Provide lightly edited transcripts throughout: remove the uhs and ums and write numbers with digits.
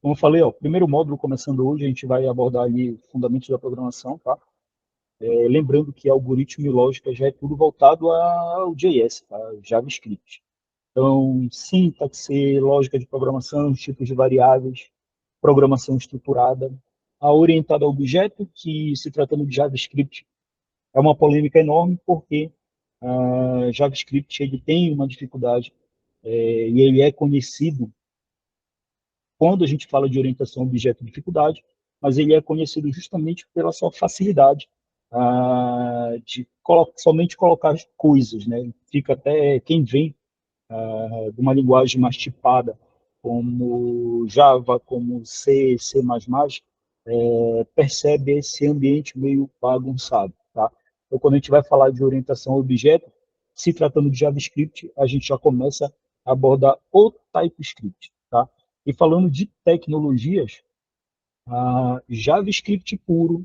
Como eu falei, ó, primeiro módulo começando hoje, a gente vai abordar ali fundamentos da programação, tá? Lembrando que algoritmo e lógica já é tudo voltado ao JS, tá? JavaScript. Então, sintaxe, lógica de programação, tipos de variáveis, programação estruturada, a orientada a objeto, que se tratando de JavaScript, é uma polêmica enorme, porque JavaScript ele tem uma dificuldade, e ele é conhecido quando a gente fala de orientação a objeto de dificuldade, mas ele é conhecido justamente pela sua facilidade de somente colocar coisas, né? Fica até quem vem de uma linguagem mais tipada, como Java, como C, C++, percebe esse ambiente meio bagunçado, tá? Então, quando a gente vai falar de orientação a objeto, se tratando de JavaScript, a gente já começa a abordar o TypeScript, tá? E falando de tecnologias, JavaScript puro,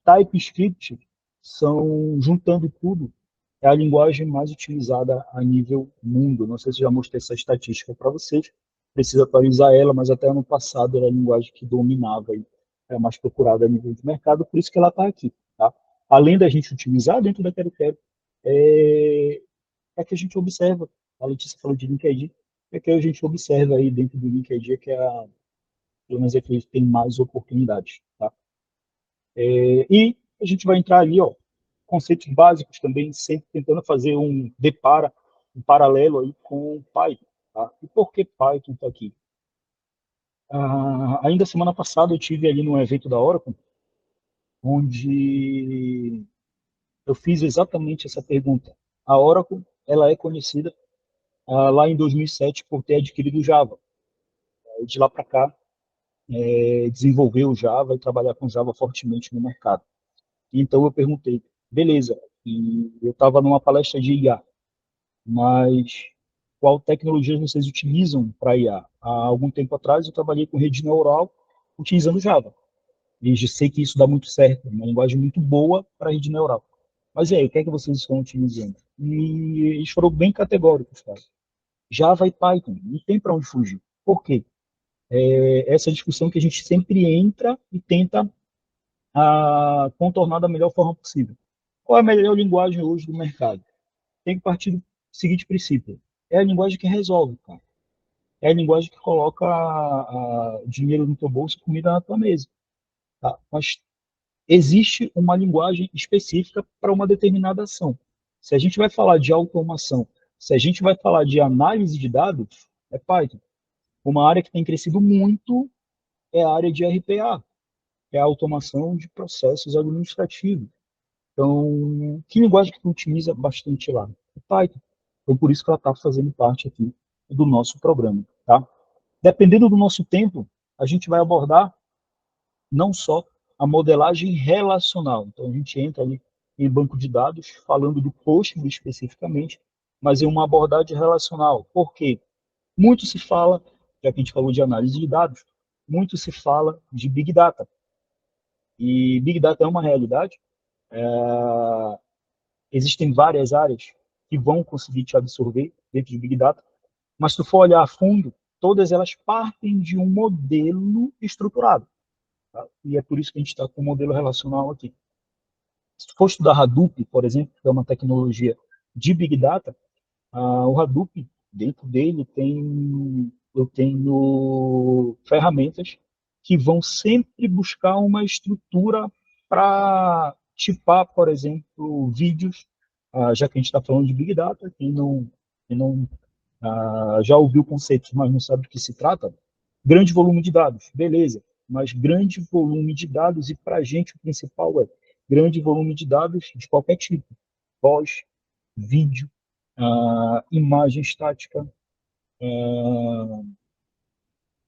TypeScript são, juntando tudo, é a linguagem mais utilizada a nível mundo. Não sei se já mostrei essa estatística para vocês, precisa atualizar ela, mas até ano passado era a linguagem que dominava, e é a mais procurada a nível de mercado, por isso que ela está aqui. Tá? Além da gente utilizar dentro da Quero Quero, é que a gente observa, a Letícia falou de LinkedIn, é que a gente observa aí dentro do LinkedIn que pelo menos é que tem mais oportunidades. Tá? E a gente vai entrar ali, ó, conceitos básicos também, sempre tentando fazer um paralelo aí com o Python. Tá? E por que Python está aqui? Ainda semana passada eu tive ali num evento da Oracle, onde eu fiz exatamente essa pergunta. A Oracle, ela é conhecida lá em 2007 por ter adquirido o Java. De lá para cá, desenvolveu o Java e trabalhar com Java fortemente no mercado. Então eu perguntei, beleza, e eu estava numa palestra de IA, mas qual tecnologia vocês utilizam para IA? Há algum tempo atrás eu trabalhei com rede neural utilizando Java. E já sei que isso dá muito certo, é uma linguagem muito boa para rede neural. Mas e aí, o que é que vocês estão utilizando? E eles foram bem categóricos, cara. Java e Python, não tem para onde fugir. Por quê? Essa discussão que a gente sempre entra e tenta contornar da melhor forma possível. Qual é a melhor linguagem hoje do mercado? Tem que partir do seguinte princípio. É a linguagem que resolve, cara. É a linguagem que coloca dinheiro no teu bolso e comida na tua mesa. Tá? Mas existe uma linguagem específica para uma determinada ação. Se a gente vai falar de automação, se a gente vai falar de análise de dados, é Python. Uma área que tem crescido muito é a área de RPA, é a automação de processos administrativos. Então, que linguagem que tu utiliza bastante lá? O Python. Então, por isso que ela está fazendo parte aqui do nosso programa, tá? Dependendo do nosso tempo, a gente vai abordar não só a modelagem relacional. Então, a gente entra ali em banco de dados, falando do Postgre especificamente, mas em uma abordagem relacional. Por quê? Muito se fala, já que a gente falou de análise de dados, muito se fala de Big Data. E Big Data é uma realidade. Existem várias áreas que vão conseguir te absorver dentro de Big Data, mas se tu for olhar a fundo, todas elas partem de um modelo estruturado. Tá? E é por isso que a gente está com o modelo relacional aqui. Se tu for estudar Hadoop, por exemplo, que é uma tecnologia de Big Data, o Hadoop, dentro dele, eu tenho ferramentas que vão sempre buscar uma estrutura para tipar, por exemplo, vídeos, já que a gente está falando de Big Data, quem não já ouviu conceitos, mas não sabe do que se trata, grande volume de dados, beleza, mas grande volume de dados, e para a gente o principal é grande volume de dados de qualquer tipo, voz, vídeo, imagem estática,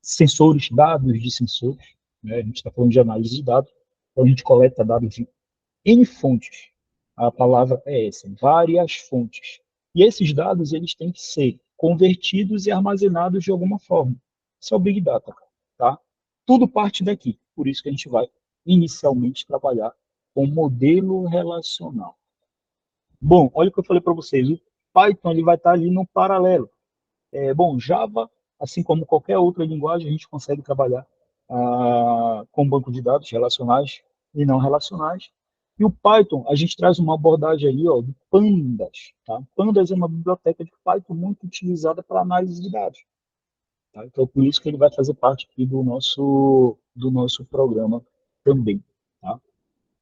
sensores, dados de sensores, né? A gente está falando de análise de dados, então a gente coleta dados de N fontes. A palavra é essa, várias fontes. E esses dados eles têm que ser convertidos e armazenados de alguma forma. Isso é o Big Data, tá? Tudo parte daqui. Por isso que a gente vai inicialmente trabalhar com modelo relacional. Bom, olha o que eu falei para vocês. O Python ele vai estar ali no paralelo. Bom, Java assim como qualquer outra linguagem, a gente consegue trabalhar com banco de dados relacionais e não relacionais. E o Python, a gente traz uma abordagem aí, ó, do Pandas. Tá? Pandas é uma biblioteca de Python muito utilizada para análise de dados. Tá? Então, por isso que ele vai fazer parte aqui do nosso programa também. Tá?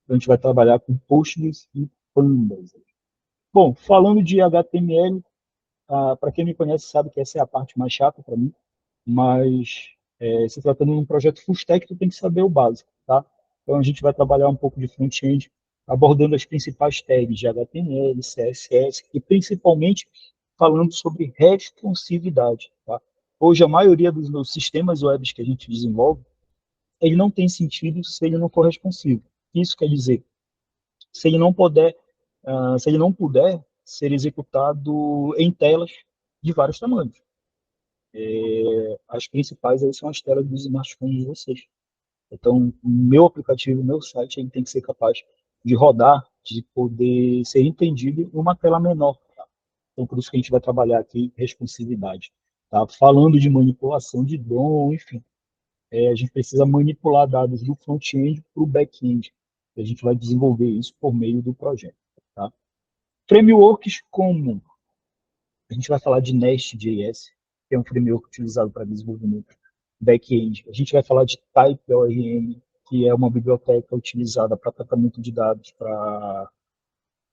Então, a gente vai trabalhar com Postgres e Pandas. Bom, falando de HTML, para quem me conhece sabe que essa é a parte mais chata para mim, mas se tratando de um projeto full stack, tu tem que saber o básico, tá? Então a gente vai trabalhar um pouco de front-end, abordando as principais tags de HTML, CSS e principalmente falando sobre responsividade, tá? Hoje a maioria dos meus sistemas web que a gente desenvolve, ele não tem sentido se ele não for responsivo. Isso quer dizer, se ele não puder, se ele não puder ser executado em telas de vários tamanhos. As principais aí são as telas dos smartphones de vocês. Então, o meu aplicativo, o meu site, ele tem que ser capaz de rodar, de poder ser entendido em uma tela menor. Tá? Então, por isso que a gente vai trabalhar aqui responsividade. Tá? Falando de manipulação de DOM, enfim, a gente precisa manipular dados do front-end para o back-end. E a gente vai desenvolver isso por meio do projeto. Tá? Frameworks como a gente vai falar de Nest.js, que é um framework utilizado para desenvolvimento back-end. A gente vai falar de TypeORM, que é uma biblioteca utilizada para tratamento de dados, para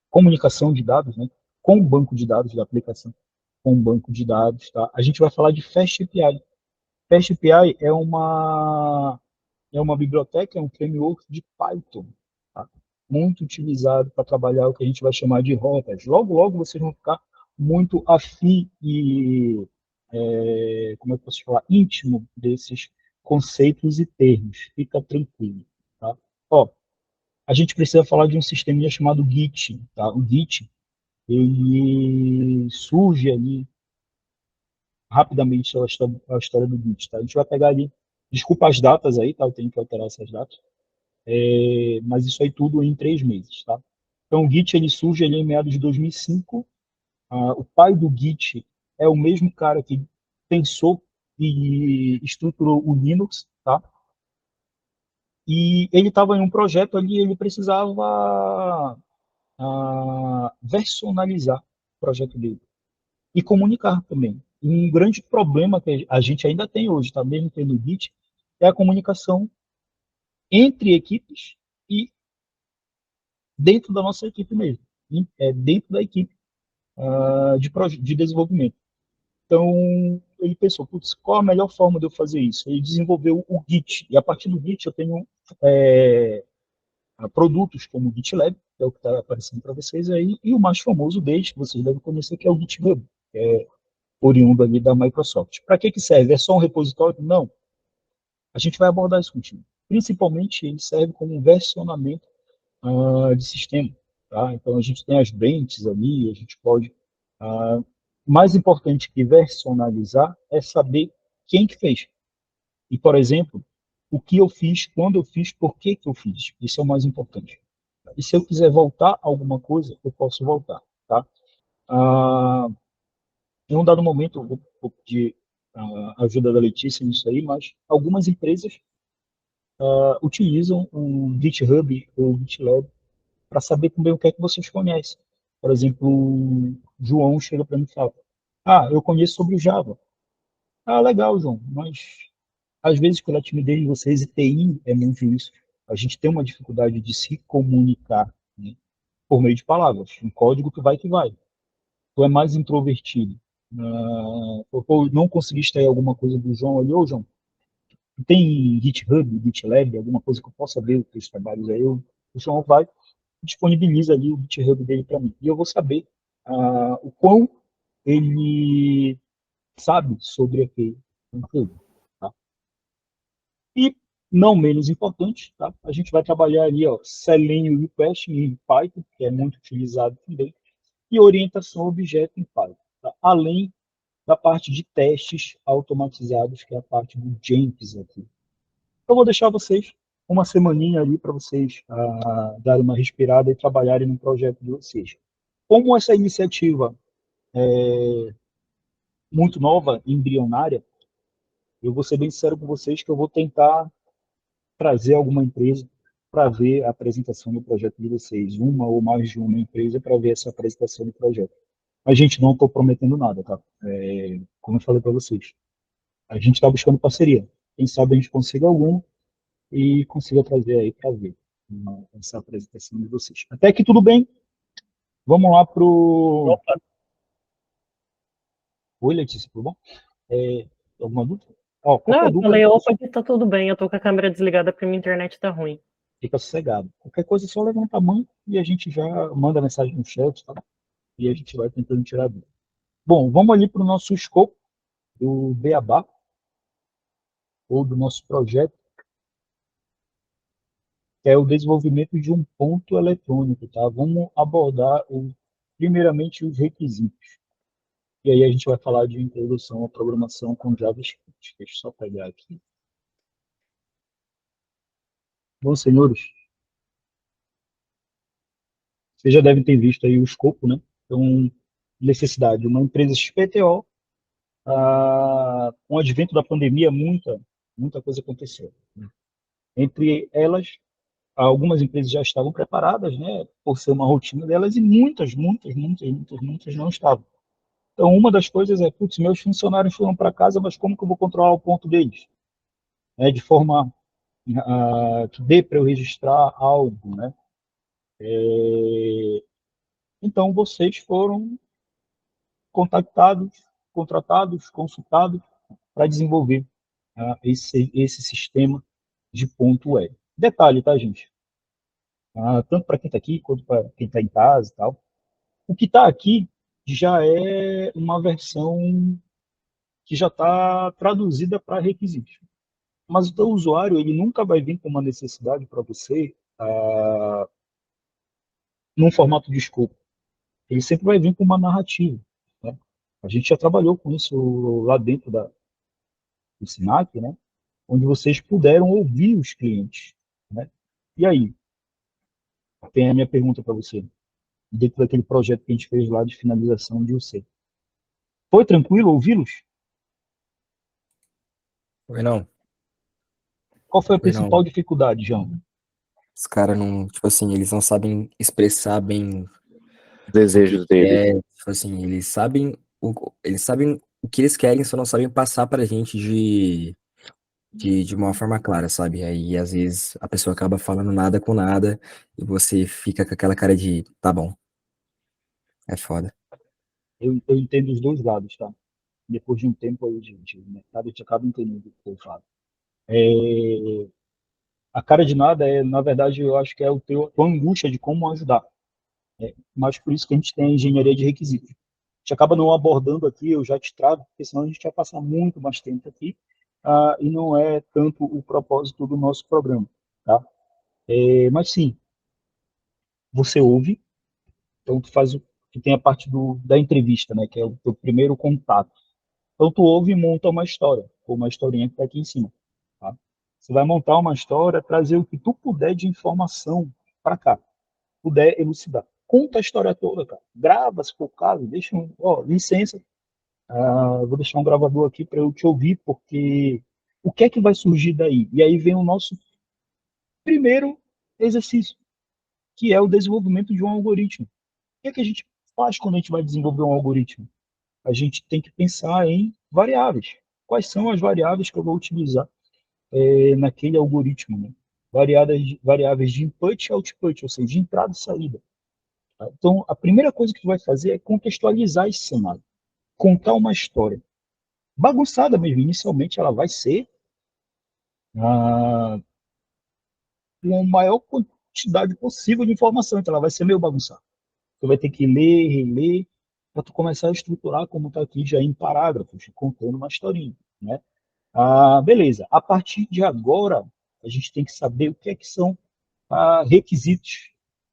comunicação de dados, né, com o banco de dados da aplicação, com o banco de dados. Tá? A gente vai falar de FastAPI. FastAPI é uma biblioteca, é um framework de Python, tá? Muito utilizado para trabalhar o que a gente vai chamar de rotas. Logo, logo vocês vão ficar muito afim e, como é que eu posso falar, íntimo desses conceitos e termos. Fica tranquilo, tá? Ó, a gente precisa falar de um sistema chamado Git, tá? O Git, ele surge ali rapidamente a história do Git, tá? A gente vai pegar ali, desculpa as datas aí, tá? Eu tenho que alterar essas datas. Mas isso aí tudo em 3 meses, tá? Então, o Git ele surge ali em meados de 2005. O pai do Git é o mesmo cara que pensou e estruturou o Linux, tá? E ele estava em um projeto ali, ele precisava versionalizar o projeto dele e comunicar também. E um grande problema que a gente ainda tem hoje, tá? Mesmo tendo o Git, é a comunicação entre equipes e dentro da nossa equipe mesmo, dentro da equipe de desenvolvimento. Então, ele pensou, putz, qual a melhor forma de eu fazer isso? Ele desenvolveu o Git, e a partir do Git eu tenho produtos como o GitLab, que é o que está aparecendo para vocês aí, e o mais famoso deles, que vocês devem conhecer, que é o GitHub, que é oriundo ali da Microsoft. Para que serve? É só um repositório? Não. A gente vai abordar isso contigo. Principalmente, ele serve como um versionamento de sistema. Tá? Então, a gente tem as branches ali, a gente pode... mais importante que versionalizar é saber quem que fez. E, por exemplo, o que eu fiz, quando eu fiz, por que que eu fiz. Isso é o mais importante. E se eu quiser voltar a alguma coisa, eu posso voltar. Tá? Ah, em um dado momento, eu vou pedir a ajuda da Letícia nisso aí, mas algumas empresas utilizam o GitHub ou o GitLab para saber também o que é que vocês conhecem. Por exemplo, o João chega para mim e fala: eu conheço sobre o Java. Legal, João, mas às vezes pela timidez de vocês, e TI é muito isso, a gente tem uma dificuldade de se comunicar, né, por meio de palavras, um código que vai que vai. Tu é mais introvertido. Ou não conseguiste aí alguma coisa do João ali, ô João, tem GitHub, GitLab, alguma coisa que eu possa ver os teus trabalhos aí, o João vai disponibiliza ali o GitHub dele para mim. E eu vou saber o quão ele sabe sobre aquele conteúdo. Tá? E, não menos importante, tá? A gente vai trabalhar ali, ó, Selenium Request em Python, que é muito utilizado também, e orientação a objeto em Python. Tá? Além da parte de testes automatizados, que é a parte do Jenkins aqui. Eu vou deixar vocês uma semaninha ali para vocês darem uma respirada e trabalharem no projeto de vocês. Como essa iniciativa é muito nova, embrionária, Eu vou ser bem sincero com vocês que eu vou tentar trazer alguma empresa para ver a apresentação do projeto de vocês, uma ou mais de uma empresa para ver essa apresentação do projeto. A gente não estou prometendo nada, tá? Como eu falei para vocês, a gente está buscando parceria. Quem sabe a gente consiga alguma e consiga trazer aí para ver essa apresentação de vocês. Até aqui tudo bem. Vamos lá pro. Opa, Oi, Letícia, tudo bom? É, alguma dúvida? Ó, não, qualquer eu dúvida, falei, opa, pessoal, aqui tá tudo bem, eu tô com a câmera desligada porque minha internet tá ruim. fica sossegado. Qualquer coisa é só levanta a mão e a gente já manda mensagem no chat, tá? E a gente vai tentando tirar dúvida. Bom, vamos ali para o nosso escopo do Beabá, ou do nosso projeto, que é o desenvolvimento de um ponto eletrônico, tá? Vamos abordar, primeiramente, os requisitos. E aí a gente vai falar de introdução à programação com JavaScript. Deixa eu só pegar aqui. Bom, senhores, vocês já devem ter visto aí o escopo, né? Então, necessidade. Uma empresa XPTO, com o advento da pandemia, muita coisa aconteceu. Entre elas, algumas empresas já estavam preparadas, né, por ser uma rotina delas, e muitas não estavam. Então, uma das coisas é, putz, meus funcionários foram para casa, mas como que eu vou controlar o ponto deles? De forma que dê para eu registrar algo, né? Então, vocês foram contactados, contratados, consultados para desenvolver esse sistema de ponto web. Detalhe, tá, gente? Tanto para quem está aqui quanto para quem está em casa e tal. O que está aqui já é uma versão que já está traduzida para requisitos. Mas o teu usuário ele nunca vai vir com uma necessidade para você num formato de escopo. Ele sempre vai vir com uma narrativa. Né? A gente já trabalhou com isso lá dentro do SINAC, né? Onde vocês puderam ouvir os clientes. Né? E aí, tem a minha pergunta para você. Dentro daquele projeto que a gente fez lá de finalização de UC. Foi tranquilo ouvi-los? Foi não, Qual foi a foi não. principal dificuldade, João? Os caras não, tipo assim, eles não sabem expressar bem, Desejos deles. tipo assim, eles sabem o que eles querem, só não sabem passar pra gente de uma forma clara, sabe? Aí às vezes a pessoa acaba falando nada com nada e você fica com aquela cara de, tá bom, é foda. Eu entendo os dois lados, tá? Depois de um tempo aí de mercado, a gente acaba entendendo o que eu falo. A cara de nada na verdade, eu acho que é a tua angústia de como ajudar. Mas por isso que a gente tem a engenharia de requisitos. A gente acaba não abordando aqui, eu já te trago, porque senão a gente vai passar muito mais tempo aqui, e não é tanto o propósito do nosso programa, tá? Mas sim, você ouve, então tu tem a parte da entrevista, né, que é o teu primeiro contato. Então tu ouve e monta uma história, ou uma historinha que está aqui em cima. Tá? Você vai montar uma história, trazer o que tu puder de informação para cá, puder elucidar. Conta a história toda, cara. Grava, se for o caso, deixa licença, vou deixar um gravador aqui para eu te ouvir, porque o que é que vai surgir daí? E aí vem o nosso primeiro exercício, que é o desenvolvimento de um algoritmo. O que é que a gente faz quando a gente vai desenvolver um algoritmo? A gente tem que pensar em variáveis. Quais são as variáveis que eu vou utilizar naquele algoritmo? Né? Variáveis de input e output, ou seja, de entrada e saída. Tá? Então, a primeira coisa que tu vai fazer é contextualizar esse cenário, contar uma história. Bagunçada mesmo, inicialmente ela vai ser ah, com a maior quantidade possível de informação, então ela vai ser meio bagunçada. Tu vai ter que ler, reler, para tu começar a estruturar como está aqui já em parágrafos, contando uma historinha, né? Beleza. A partir de agora, a gente tem que saber o que é que são requisitos.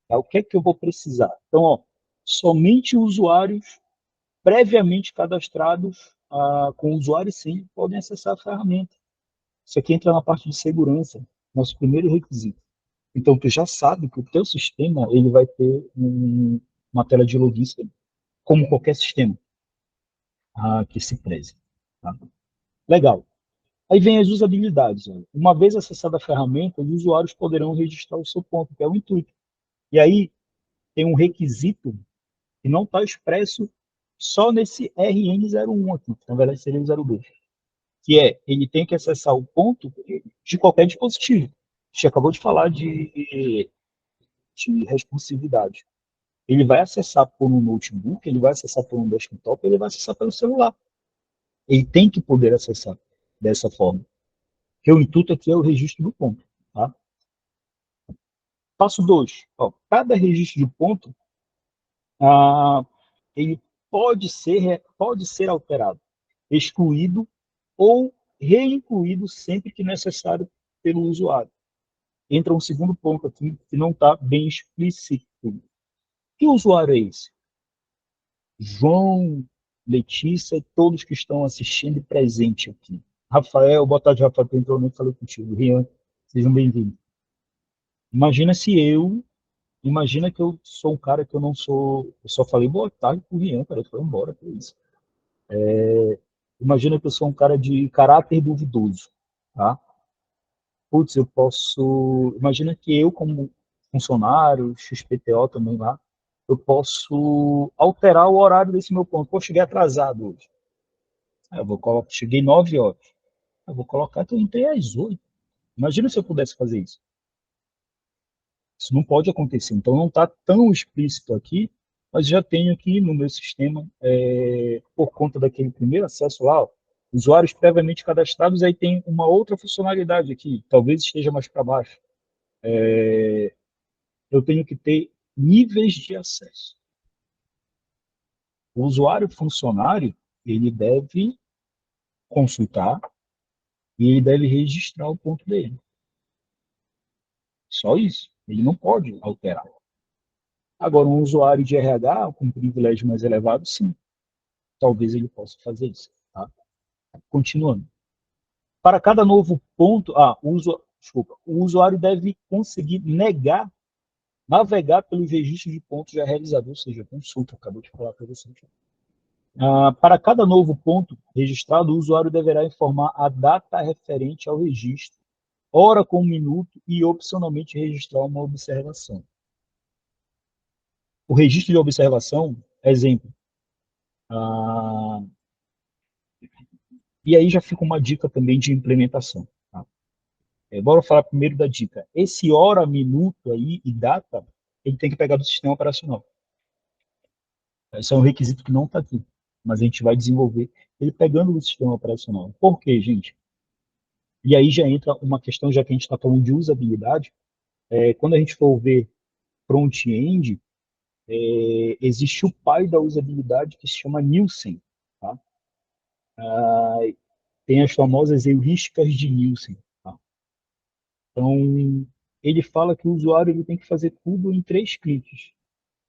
Tá? O que é que eu vou precisar? Então, somente usuários previamente cadastrados com usuário sim podem acessar a ferramenta. Isso aqui entra na parte de segurança, nosso primeiro requisito. Então, tu já sabe que o teu sistema ele vai ter uma tela de login, como qualquer sistema que se preze. Tá? Legal. Aí vem as usabilidades. Olha. Uma vez acessada a ferramenta, os usuários poderão registrar o seu ponto, que é o intuito. E aí tem um requisito que não está expresso só nesse RN01 aqui, que na verdade seria o 02, que é, ele tem que acessar o ponto de qualquer dispositivo. A gente acabou de falar de responsividade. Ele vai acessar por um notebook, ele vai acessar por um desktop, ele vai acessar pelo celular. Ele tem que poder acessar dessa forma. Porque o intuito aqui é o registro do ponto. Tá? Passo 2. Cada registro de ponto, ele pode ser alterado, excluído ou reincluído sempre que necessário pelo usuário. Entra um segundo ponto aqui que não está bem explícito. Que usuário é esse? João, Letícia e todos que estão assistindo e presente aqui. Rafael, boa tarde, Rafael, eu entrou, falei contigo. Rian, sejam bem-vindos. Imagina que eu sou um cara que eu não sou, eu só falei boa tarde pro Rian, cara, ele foi embora, por isso. Imagina que eu sou um cara de caráter duvidoso, tá? Putz, eu posso, imagina que eu como funcionário, XPTO também lá, eu posso alterar o horário desse meu ponto. Pô, cheguei atrasado hoje. Aí eu vou colocar, cheguei 9 horas. Eu vou colocar que eu entrei às 8. Imagina se eu pudesse fazer isso. Isso não pode acontecer. Então não está tão explícito aqui, mas já tenho aqui no meu sistema, por conta daquele primeiro acesso lá, ó, usuários previamente cadastrados, aí tem uma outra funcionalidade aqui, talvez esteja mais para baixo. Eu tenho que ter níveis de acesso. O usuário funcionário, ele deve consultar e ele deve registrar o ponto dele. Só isso. Ele não pode alterar. Agora, um usuário de RH com privilégio mais elevado, sim. Talvez ele possa fazer isso. Tá? Continuando. Para cada novo ponto, o usuário deve conseguir navegar pelos registros de pontos já realizados, ou seja, consulta, acabou de falar para você. Para cada novo ponto registrado, o usuário deverá informar a data referente ao registro, hora com minuto e, opcionalmente, registrar uma observação. O registro de observação, exemplo. E aí já fica uma dica também de implementação. Tá? Bora falar primeiro da dica. Esse hora, minuto aí e data, ele tem que pegar do sistema operacional. Esse é um requisito que não está aqui, mas a gente vai desenvolver ele pegando do sistema operacional. Por quê, gente? E aí já entra uma questão, já que a gente está falando de usabilidade, quando a gente for ver front-end, existe o pai da usabilidade que se chama Nielsen. Tá? Tem as famosas heurísticas de Nielsen. Tá? Então, ele fala que o usuário ele tem que fazer tudo em 3 cliques.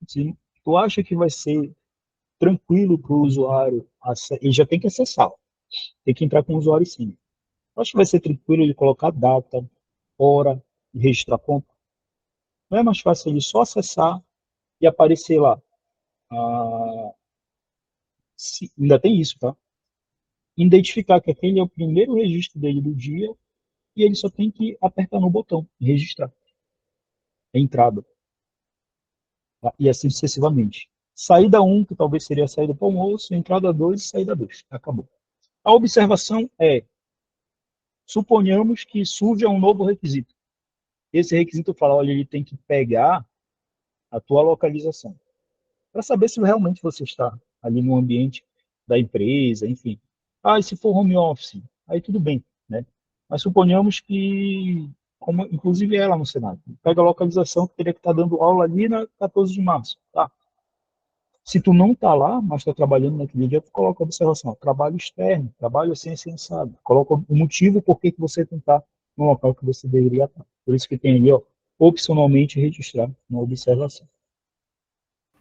Se tu acha que vai ser tranquilo para o usuário, ele já tem que acessar, tem que entrar com o usuário sim. Acho que vai ser tranquilo ele colocar data, hora e registrar ponto. Não é mais fácil ele só acessar e aparecer lá. Ainda tem isso, tá? Identificar que aquele é o primeiro registro dele do dia e ele só tem que apertar no botão registrar. Entrada. Tá? E assim sucessivamente. Saída 1, que talvez seria a saída para o almoço, entrada 2 e saída 2. Acabou. A observação é, suponhamos que surja um novo requisito. Esse requisito fala, olha, ele tem que pegar a tua localização, para saber se realmente você está ali no ambiente da empresa, enfim. E se for home office, aí tudo bem, né? Mas suponhamos que, como, inclusive ela no Senado, pega a localização que teria que estar dando aula ali na 14 de março, tá? Se tu não está lá, mas está trabalhando naquele dia, tu coloca a observação, trabalho externo, trabalho assim, sabe? Coloca o motivo por que você não está no local que você deveria estar. Por isso que tem ali, ó, opcionalmente registrar uma observação.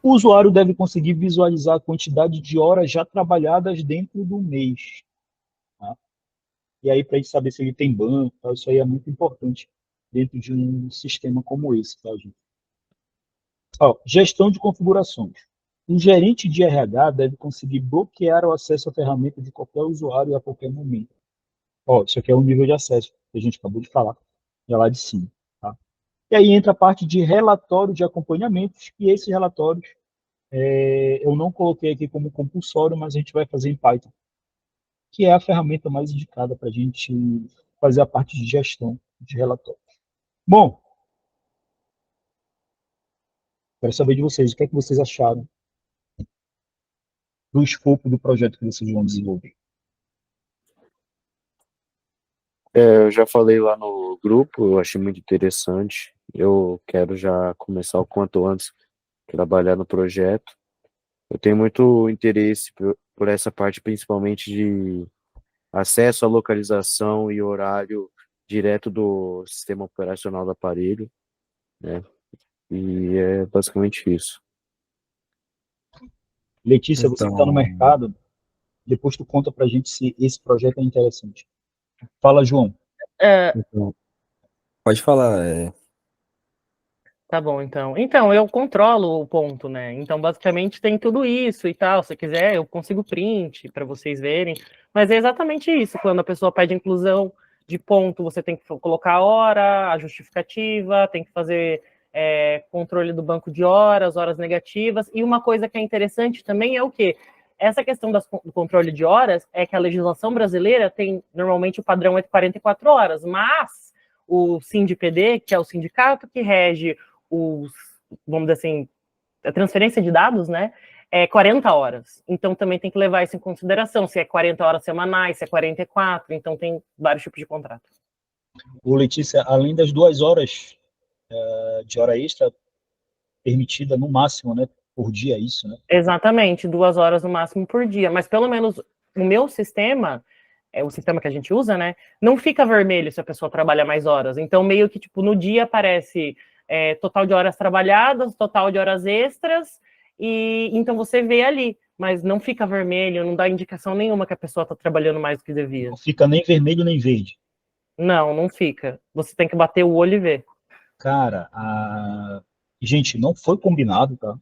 O usuário deve conseguir visualizar a quantidade de horas já trabalhadas dentro do mês. Tá? E aí, para a gente saber se ele tem banco, tá? Isso aí é muito importante dentro de um sistema como esse, tá, gente? Gestão de configurações. Um gerente de RH deve conseguir bloquear o acesso à ferramenta de qualquer usuário a qualquer momento. Ó, isso aqui é o nível de acesso que a gente acabou de falar, já lá de cima, tá? E aí entra a parte de relatório de acompanhamentos, e esses relatórios eu não coloquei aqui como compulsório, mas a gente vai fazer em Python, que é a ferramenta mais indicada para a gente fazer a parte de gestão de relatório. Bom, quero saber de vocês, o que é que vocês acharam do escopo do projeto que vocês vão desenvolver? Eu já falei lá no grupo, eu achei muito interessante. Eu quero já começar o quanto antes trabalhar no projeto. Eu tenho muito interesse por essa parte, principalmente de acesso à localização e horário direto do sistema operacional do aparelho, né? E é basicamente isso. Letícia, você que está no Então, mercado, depois tu conta para a gente se esse projeto é interessante. Fala, João. então, pode falar. Tá bom, então. Então, eu controlo o ponto, né? Então, basicamente, tem tudo isso e tal. Se quiser, eu consigo print para vocês verem. Mas é exatamente isso. Quando a pessoa pede inclusão de ponto, você tem que colocar a hora, a justificativa, tem que fazer controle do banco de horas, horas negativas. E uma coisa que é interessante também é o quê? Essa questão do controle de horas é que a legislação brasileira tem, normalmente, o padrão é de 44 horas, mas o SINDPD, que é o sindicato que rege os, vamos dizer assim, a transferência de dados, né, é 40 horas. Então também tem que levar isso em consideração, se é 40 horas semanais, se é 44, então tem vários tipos de contrato. Ô, Letícia, além das 2 horas de hora extra permitida no máximo, né, por dia, é isso, né? Exatamente, 2 horas no máximo por dia, mas pelo menos o meu sistema, o sistema que a gente usa, né, não fica vermelho se a pessoa trabalha mais horas. Então, meio que, tipo, no dia aparece total de horas trabalhadas, total de horas extras, e então você vê ali, mas não fica vermelho, não dá indicação nenhuma que a pessoa está trabalhando mais do que devia. Não fica nem vermelho nem verde. Não, não fica. Você tem que bater o olho e ver. Cara, gente, não foi combinado, tá?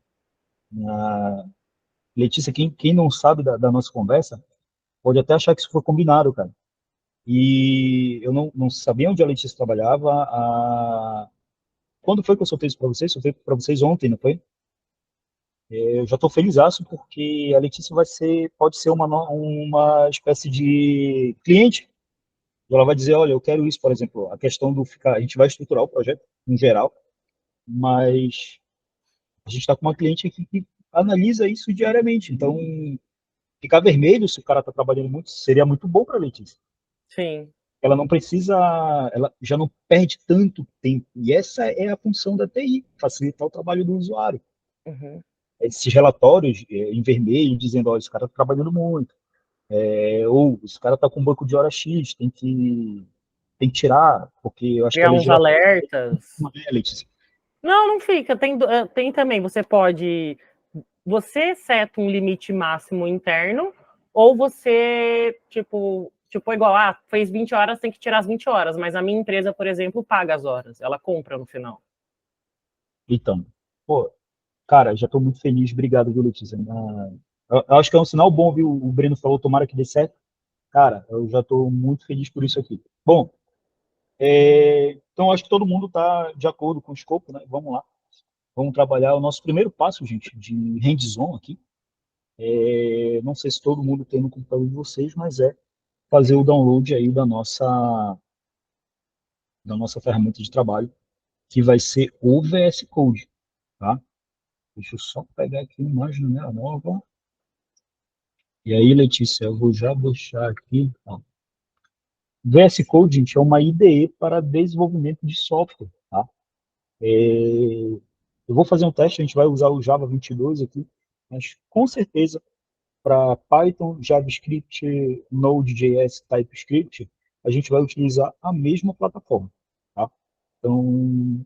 Letícia, quem não sabe da nossa conversa, pode até achar que isso foi combinado, cara. E eu não sabia onde a Letícia trabalhava. Quando foi que eu soltei isso para vocês? Soltei para vocês ontem, não foi? Eu já estou felizaço porque a Letícia pode ser uma espécie de cliente. Ela vai dizer, olha, eu quero isso, por exemplo, a questão do ficar, a gente vai estruturar o projeto em geral, mas a gente está com uma cliente aqui que analisa isso diariamente. Então, ficar vermelho se o cara está trabalhando muito seria muito bom para a Letícia. Sim. Ela não precisa, ela já não perde tanto tempo. E essa é a função da TI, facilitar o trabalho do usuário. Uhum. Esses relatórios em vermelho dizendo, olha, esse cara está trabalhando muito, ou esse cara está com um banco de hora X, tem que tirar, porque eu acho que a Criar uns legislação alertas. não é, Letícia. Não, não fica. Tem também, você seta um limite máximo interno, ou você, tipo igual, fez 20 horas, tem que tirar as 20 horas, mas a minha empresa, por exemplo, paga as horas, ela compra no final. Então, pô, cara, já estou muito feliz, obrigado, viu, Letícia? Eu acho que é um sinal bom, viu? O Breno falou, tomara que dê certo. Cara, eu já estou muito feliz por isso aqui. Bom, então acho que todo mundo está de acordo com o escopo, né? Vamos lá. Vamos trabalhar o nosso primeiro passo, gente, de hands-on aqui. Não sei se todo mundo tem no computador de vocês, mas é fazer o download aí da nossa ferramenta de trabalho, que vai ser o VS Code, tá? Deixa eu só pegar aqui uma janela nova. E aí, Letícia, eu vou já deixar aqui. Ó. VS Code, gente, é uma IDE para desenvolvimento de software, tá? Eu vou fazer um teste, a gente vai usar o Java 22 aqui, mas com certeza para Python, JavaScript, Node.js, TypeScript, a gente vai utilizar a mesma plataforma, tá? Então,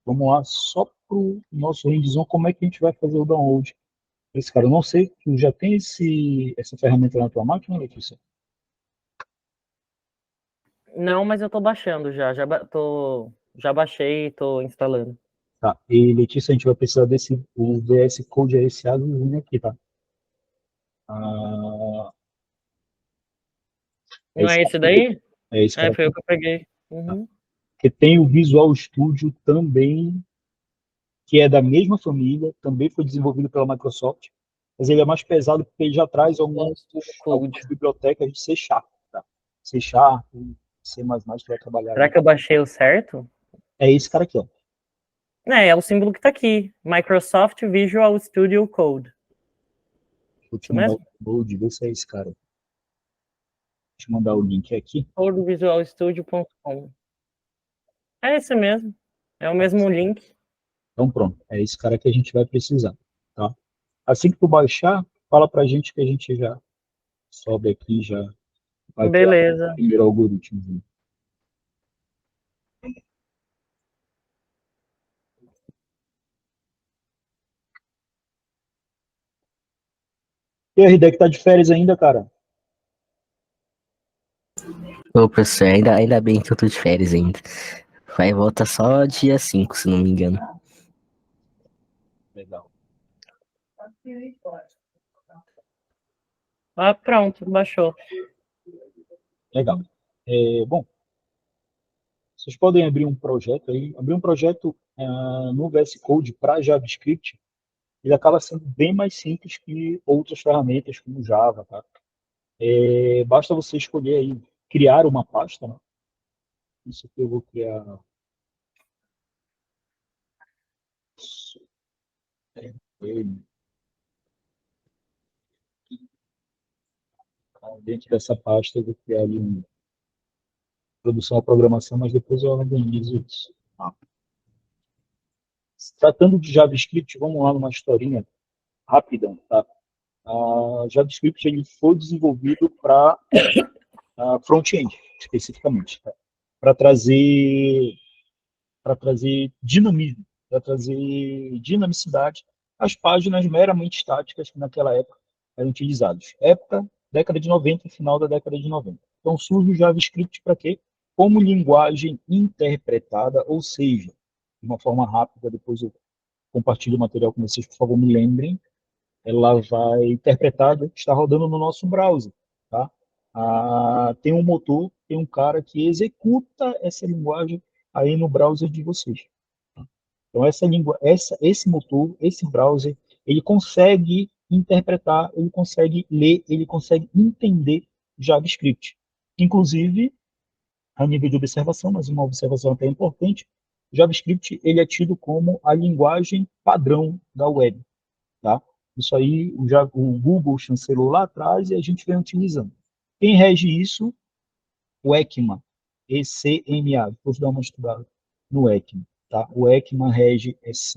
vamos lá, só para o nosso hands-on, como é que a gente vai fazer o download desse cara? Eu não sei, tu já tem essa ferramenta na tua máquina, Letícia? Não, mas eu tô baixando já baixei e tô instalando. Tá, e Letícia, a gente vai precisar o VS Code é esse azulzinho aqui, tá? Ah, é Não esse é esse daí? É esse cara Foi aqui. o que eu peguei. Uhum. Que tem o Visual Studio também, que é da mesma família, também foi desenvolvido pela Microsoft, mas ele é mais pesado porque ele já traz Studio algumas Code. bibliotecas de C Sharp, tá? C Sharp, C++, que vai trabalhar Será aí. que eu baixei o certo? É esse cara aqui, ó. É o símbolo que tá aqui. Microsoft Visual Studio Code. Vou te Isso mandar o mesmo? code, vê se é esse cara. Vou te mandar o link aqui. Codevisualstudio.com. É esse mesmo. É o mesmo link. Então pronto, é esse cara que a gente vai precisar, tá? Assim que tu baixar, fala pra gente que a gente já sobe aqui, já vai criar o Beleza. primeiro algoritmo. E a RD que tá de férias ainda, cara? Ô, professor, ainda bem que eu tô de férias ainda. Vai voltar só dia 5, se não me engano. Legal. Pronto, baixou. Legal. Bom, vocês podem abrir um projeto aí, abrir um projeto no VS Code para JavaScript, ele acaba sendo bem mais simples que outras ferramentas como Java, tá? Basta você escolher aí, criar uma pasta, né? Isso aqui eu vou criar dentro dessa pasta, eu vou criar ali uma produção à programação, mas depois eu organizo isso. Tá? Se tratando de JavaScript, vamos lá numa historinha rápida, tá? A JavaScript ele foi desenvolvido para front-end, especificamente, tá? Para trazer dinamismo, para trazer dinamicidade às páginas meramente estáticas que naquela época eram utilizadas. Década de 90 e final da década de 90. Então surge o JavaScript para quê? Como linguagem interpretada, ou seja, de uma forma rápida, depois eu compartilho o material com vocês, por favor, me lembrem, ela vai interpretar o que está rodando no nosso browser, tá? Tem um motor, tem um cara que executa essa linguagem aí no browser de vocês. Então esse motor, esse browser, ele consegue interpretar, ele consegue ler, ele consegue entender JavaScript. Inclusive, a nível de observação, mas uma observação até importante, JavaScript ele é tido como a linguagem padrão da web. Tá? Isso aí o Google chancelou lá atrás e a gente vem utilizando. Quem rege isso? O ECMA, ECMA, depois dá uma estudada no ECMA. Tá? O ECMA rege esse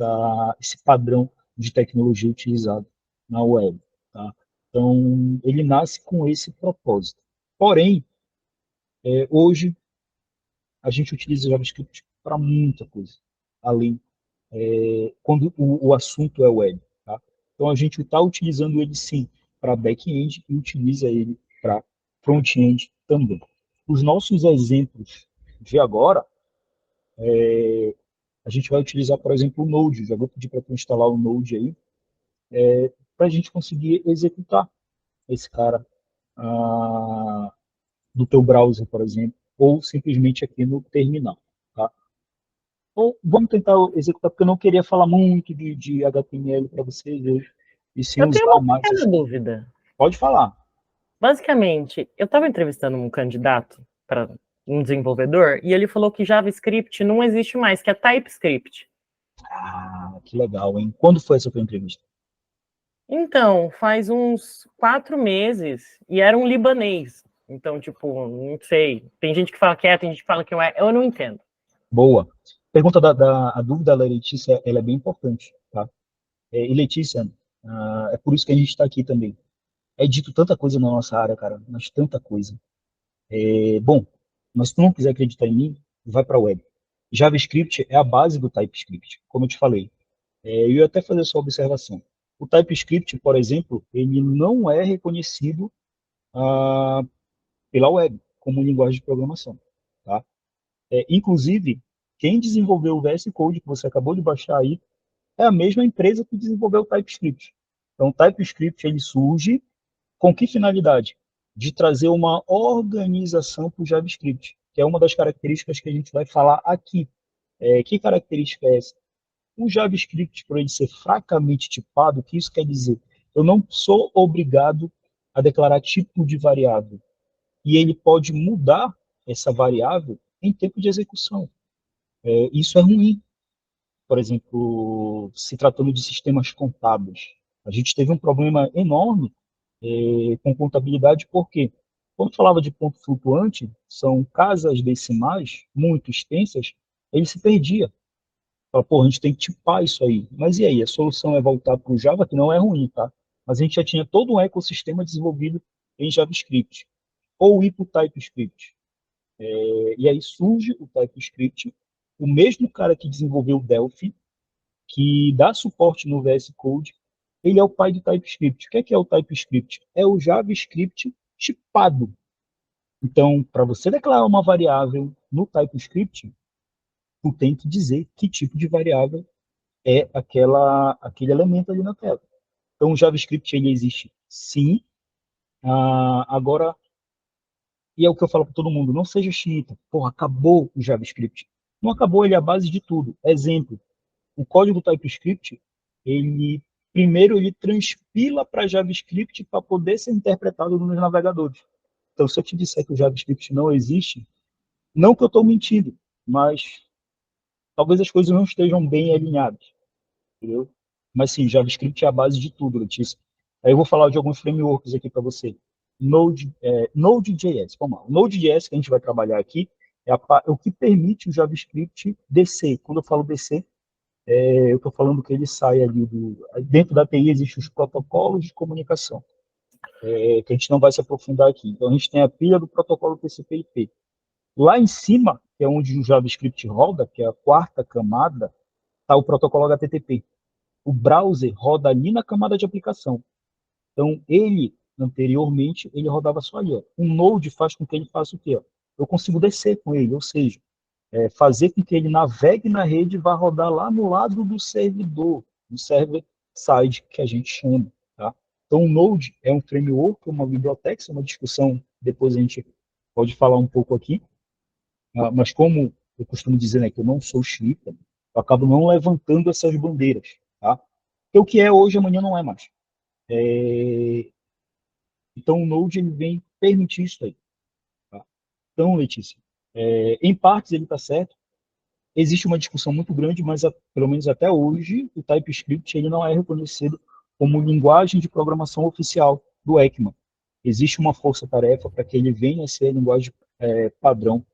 padrão de tecnologia utilizado na web. Tá? Então, ele nasce com esse propósito. Porém, hoje, a gente utiliza JavaScript para muita coisa, além quando o assunto é web. Tá? Então a gente está utilizando ele sim para back-end e utiliza ele para front-end também. Os nossos exemplos de agora, a gente vai utilizar, por exemplo, o Node. Já vou pedir para tu instalar o Node aí, para a gente conseguir executar esse cara no teu browser, por exemplo, ou simplesmente aqui no terminal. Tá? Ou vamos tentar executar, porque eu não queria falar muito de HTML para vocês hoje, e sim Eu tenho usar uma mais. pequena dúvida. Pode falar. Basicamente, eu estava entrevistando um candidato para um desenvolvedor e ele falou que JavaScript não existe mais, que é TypeScript. Que legal, hein? Quando foi essa tua entrevista? Então, faz uns 4 meses e era um libanês. Então, tipo, não sei. Tem gente que fala que é, tem gente que fala que não é. Eu não entendo. Boa. Pergunta a dúvida da Letícia, ela é bem importante, tá? E Letícia, é por isso que a gente está aqui também. É dito tanta coisa na nossa área, cara, mas tanta coisa. Bom, mas se tu não quiser acreditar em mim, vai para a web. JavaScript é a base do TypeScript, como eu te falei. Eu ia até fazer essa observação. O TypeScript, por exemplo, ele não é reconhecido pela web como linguagem de programação, tá? Inclusive, quem desenvolveu o VS Code que você acabou de baixar aí é a mesma empresa que desenvolveu o TypeScript. Então, o TypeScript ele surge com que finalidade? de trazer uma organização para o JavaScript, que é uma das características que a gente vai falar aqui. Que característica é essa? O JavaScript, por ele ser fracamente tipado, o que isso quer dizer? Eu não sou obrigado a declarar tipo de variável. E ele pode mudar essa variável em tempo de execução. Isso é ruim. Por exemplo, se tratando de sistemas contábeis. A gente teve um problema enorme com contabilidade, porque quando falava de ponto flutuante, são casas decimais muito extensas, ele se perdia. Fala, pô, a gente tem que tipar isso aí. Mas e aí? A solução é voltar para o Java, que não é ruim, tá? Mas a gente já tinha todo um ecossistema desenvolvido em JavaScript. Ou ir para o TypeScript. E aí surge o TypeScript, o mesmo cara que desenvolveu o Delphi, que dá suporte no VS Code, ele é o pai do TypeScript. O que é o TypeScript? É o JavaScript tipado. Então, para você declarar uma variável no TypeScript, tu tem que dizer que tipo de variável é aquele elemento ali na tela. Então, o JavaScript ele existe sim. Agora, e é o que eu falo para todo mundo, não seja xiita. Porra, acabou o JavaScript. Não acabou, ele é a base de tudo. Exemplo, o código TypeScript, ele primeiro ele transpila para JavaScript para poder ser interpretado nos navegadores. Então, se eu te disser que o JavaScript não existe, não que eu estou mentindo, mas talvez as coisas não estejam bem alinhadas, entendeu? Mas sim, JavaScript é a base de tudo, Letícia. Aí eu vou falar de alguns frameworks aqui para você. Node.js, vamos lá. O Node.js que a gente vai trabalhar aqui é o que permite o JavaScript descer. Quando eu falo descer, eu estou falando que ele sai ali dentro da API existem os protocolos de comunicação, que a gente não vai se aprofundar aqui. Então a gente tem a pilha do protocolo TCP/IP. Lá em cima, que é onde o JavaScript roda, que é a quarta camada, está o protocolo HTTP. O browser roda ali na camada de aplicação. Então ele anteriormente ele rodava só ali. Ó. O Node faz com que ele faça o quê? Ó? Eu consigo descer com ele, ou seja, fazer com que ele navegue na rede e vá rodar lá no lado do servidor, do server-side, que a gente chama. Tá? Então, o Node é um framework, uma biblioteca, isso é uma discussão, depois a gente pode falar um pouco aqui, mas como eu costumo dizer, né, que eu não sou xiita, eu acabo não levantando essas bandeiras. Tá? Porque o que é hoje, amanhã não é mais. Então, o Node ele vem permitir isso aí. Tá? Então, Letícia, em partes ele está certo. Existe uma discussão muito grande, mas pelo menos até hoje o TypeScript ele não é reconhecido como linguagem de programação oficial do ECMA. Existe uma força-tarefa para que ele venha a ser a linguagem padrão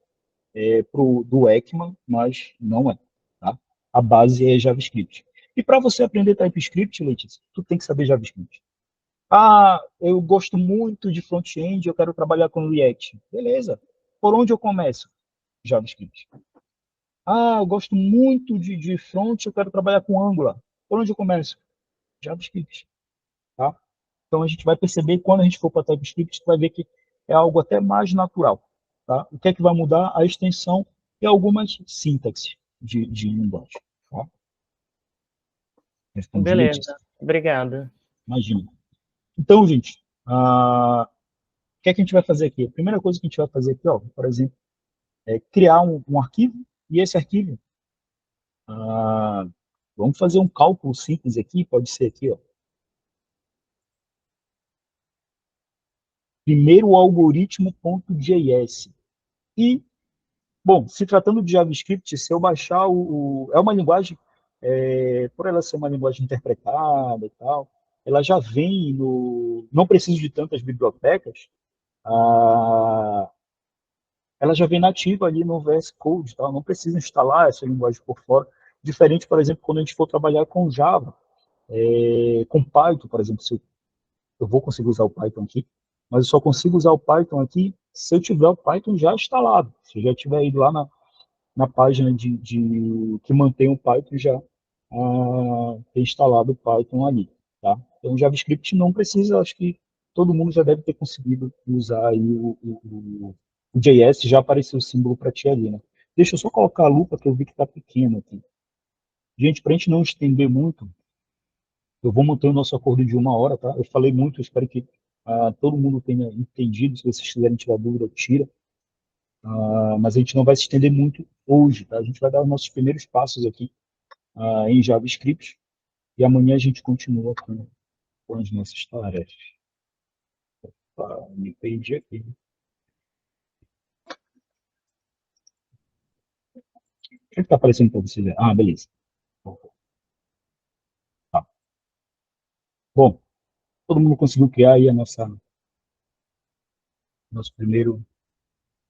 do ECMA, mas não é. Tá? A base é JavaScript. E para você aprender TypeScript, Letícia, tu tem que saber JavaScript. Eu gosto muito de front-end, eu quero trabalhar com React. Beleza. Por onde eu começo? JavaScript. Eu gosto muito de front, eu quero trabalhar com Angular. Por onde eu começo? JavaScript. Tá? Então a gente vai perceber, quando a gente for para TypeScript, vai ver que é algo até mais natural. Tá? O que é que vai mudar? A extensão e algumas sintaxes de linguagem. Tá? Respondi, Letícia. Beleza, obrigada. Imagina. Então, gente, o que é que a gente vai fazer aqui? A primeira coisa que a gente vai fazer aqui, ó, por exemplo, é criar um arquivo, e esse arquivo, vamos fazer um cálculo simples aqui, pode ser aqui, ó. Primeiro o algoritmo.js. E, bom, se tratando de JavaScript, se eu baixar é uma linguagem, por ela ser uma linguagem interpretada e tal, ela já vem não precisa de tantas bibliotecas, ela já vem nativa ali no VS Code, tá? Não precisa instalar essa linguagem por fora. Diferente, por exemplo, quando a gente for trabalhar com Java, com Python, por exemplo, se eu vou conseguir usar o Python aqui, mas eu só consigo usar o Python aqui se eu tiver o Python já instalado. Se eu já tiver ido lá na página que mantém o Python, já ter instalado o Python ali. Tá? Então, o JavaScript não precisa, acho que todo mundo já deve ter conseguido usar aí o JS, já apareceu o símbolo para ti ali. Né? Deixa eu só colocar a lupa, que eu vi que está pequeno aqui. Gente, para a gente não estender muito, eu vou manter o nosso acordo de 1 hora, tá? Eu falei muito, eu espero que todo mundo tenha entendido. Se vocês quiserem tirar dúvida, tira. Mas a gente não vai se estender muito hoje, tá? A gente vai dar os nossos primeiros passos aqui em JavaScript e amanhã a gente continua com as nossas tarefas. Me perdi aqui. O que está aparecendo para vocês? Beleza. Tá. Bom, todo mundo conseguiu criar aí nosso primeiro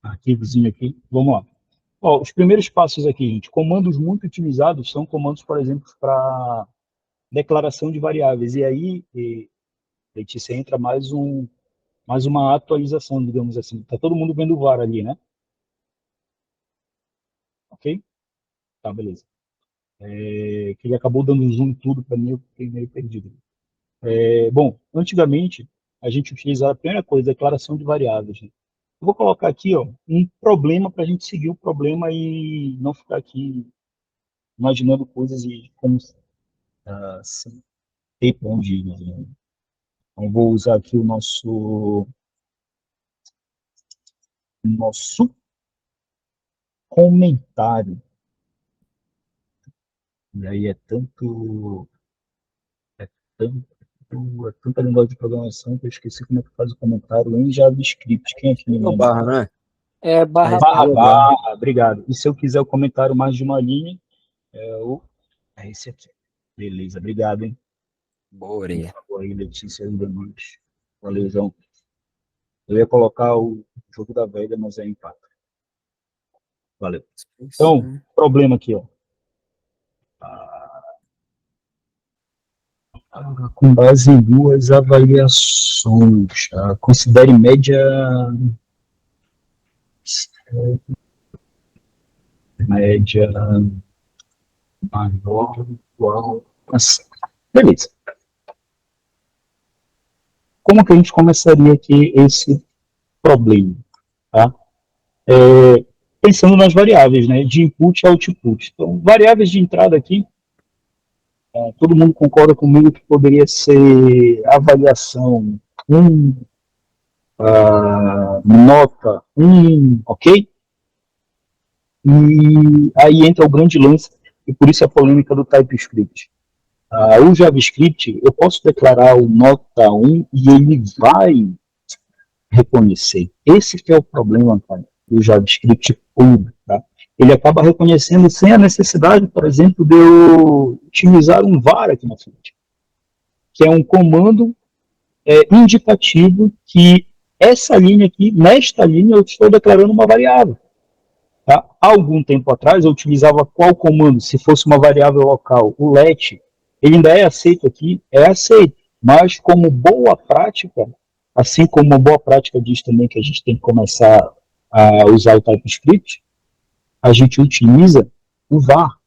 arquivozinho aqui. Vamos lá. Os primeiros passos aqui, gente. Comandos muito utilizados são comandos, por exemplo, para declaração de variáveis. E aí, Letícia, entra mais uma atualização, digamos assim. Está todo mundo vendo o var ali, né? Ok? Tá, beleza. Que ele acabou dando zoom em tudo para mim, eu fiquei meio perdido. Bom, antigamente, a gente utilizava a primeira coisa, declaração de variáveis. Né? Eu vou colocar aqui um problema para a gente seguir o problema e não ficar aqui imaginando coisas e como assim, ter para onde ir. Né? Então, vou usar aqui o nosso comentário. E aí é tanta linguagem de programação que eu esqueci como é que faz o comentário em JavaScript. Quem aqui me É o lembra? barra, né? É barra Barra, obrigado. E se eu quiser o comentário mais de uma linha, é esse aqui. Beleza, obrigado, hein? Boa orelha. Aí, Letícia, ainda mais. Valeu, João. Eu ia colocar o jogo da velha, mas é empate. Valeu. Então, problema aqui, com base em duas avaliações. Considere média maior ou igual a 100. Beleza. Como que a gente começaria aqui esse problema? Tá? Pensando nas variáveis, né, de input e output. Então, variáveis de entrada aqui, todo mundo concorda comigo que poderia ser avaliação 1, nota 1, ok? E aí entra o grande lance, e por isso a polêmica do TypeScript. O JavaScript, eu posso declarar o nota 1 e ele vai reconhecer. Esse que é o problema, cara, do JavaScript puro. Tá? Ele acaba reconhecendo sem a necessidade, por exemplo, de eu utilizar um var aqui na frente, que é um comando indicativo que essa linha aqui, nesta linha, eu estou declarando uma variável. Tá? Há algum tempo atrás, eu utilizava qual comando? Se fosse uma variável local, o let, ele ainda é aceito aqui? É aceito. Mas, como boa prática, assim como uma boa prática diz também que a gente tem que começar a usar o TypeScript, a gente utiliza o var.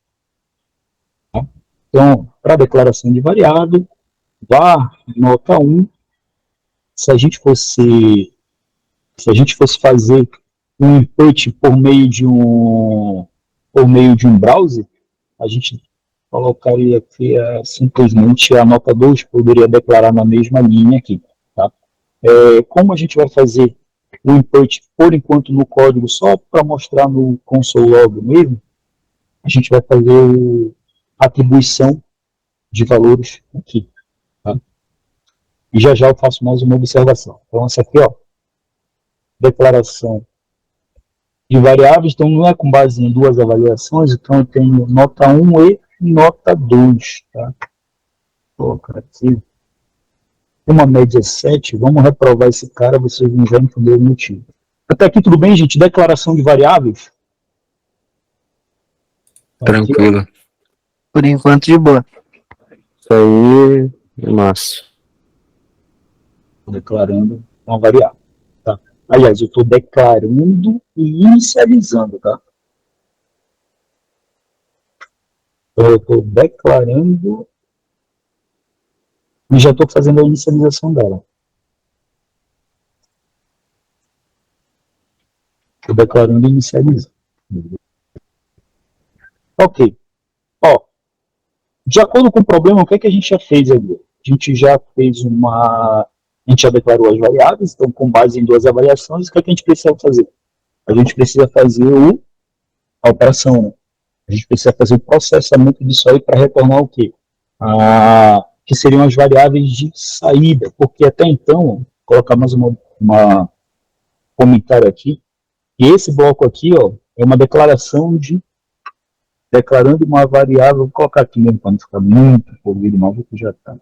Tá? Então, para declaração de variável, var nota 1, se a gente fosse fazer um input por meio de um browser, a gente colocaria aqui simplesmente a nota 2, poderia declarar na mesma linha aqui. Tá? Como a gente vai fazer o input, por enquanto, no código, só para mostrar no console log mesmo, a gente vai fazer a atribuição de valores aqui. Tá? E já eu faço mais uma observação. Então, essa aqui, declaração de variáveis, então não é com base em duas avaliações, então eu tenho nota 1 e nota 2. Tá? Cara, aqui uma média 7, vamos reprovar esse cara, vocês vão já entender o motivo. Até aqui tudo bem, gente? Declaração de variáveis? Tranquilo. por enquanto de boa. Isso aí é massa. Declarando uma variável. Tá? Aliás, eu estou declarando e inicializando, tá? Então, eu estou declarando e já estou fazendo a inicialização dela. Estou declarando e inicializando. Ok. De acordo com o problema, o que é que a gente já fez ali? A gente já fez uma A gente já declarou as variáveis, então com base em 2 avaliações, o que é que a gente precisa fazer? A gente precisa fazer a operação, né? A gente precisa fazer o processamento disso aí para retornar o quê? Que seriam as variáveis de saída, porque até então, vou colocar mais uma comentário aqui, e esse bloco aqui, ó, é uma declaração declarando uma variável, vou colocar aqui mesmo para não ficar muito polido, mal que já está.